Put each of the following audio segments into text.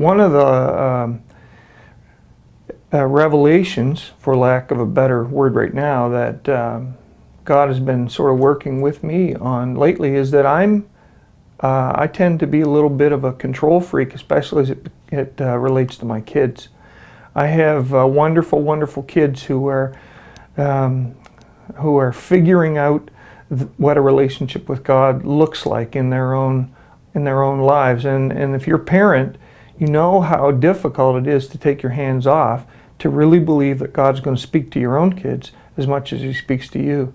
one of the revelations, for lack of a better word right now, that God has been sort of working with me on lately is that I tend to be a little bit of a control freak, especially as it relates to my kids. I have wonderful, wonderful kids who are figuring out what a relationship with God looks like in their own lives. And if you're a parent, you know how difficult it is to take your hands off, to really believe that God's going to speak to your own kids as much as He speaks to you.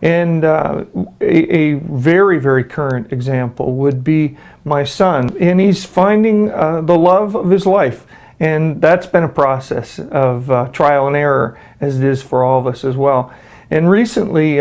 And a very, very current example would be my son. And he's finding the love of his life. And that's been a process of trial and error, as it is for all of us as well. And recently,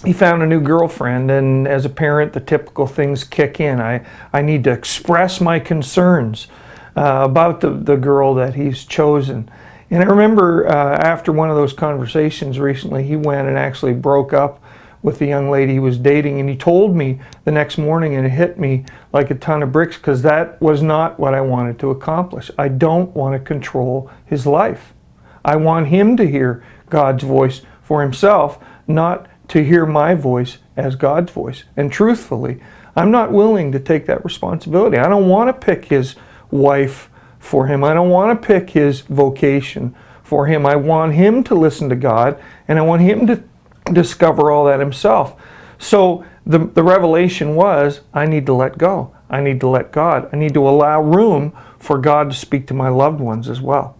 he found a new girlfriend, and as a parent, the typical things kick in. I need to express my concerns about the girl that he's chosen. And I remember after one of those conversations recently, he went and actually broke up with the young lady he was dating, and he told me the next morning, and it hit me like a ton of bricks, because that was not what I wanted to accomplish. I don't want to control his life. I want him to hear God's voice for himself, not to hear my voice as God's voice. And truthfully, I'm not willing to take that responsibility. I don't want to pick his wife for him. I don't want to pick his vocation for him. I want him to listen to God, and I want him to discover all that himself. So the revelation was, I need to let go. I need to let God. I need to allow room for God to speak to my loved ones as well.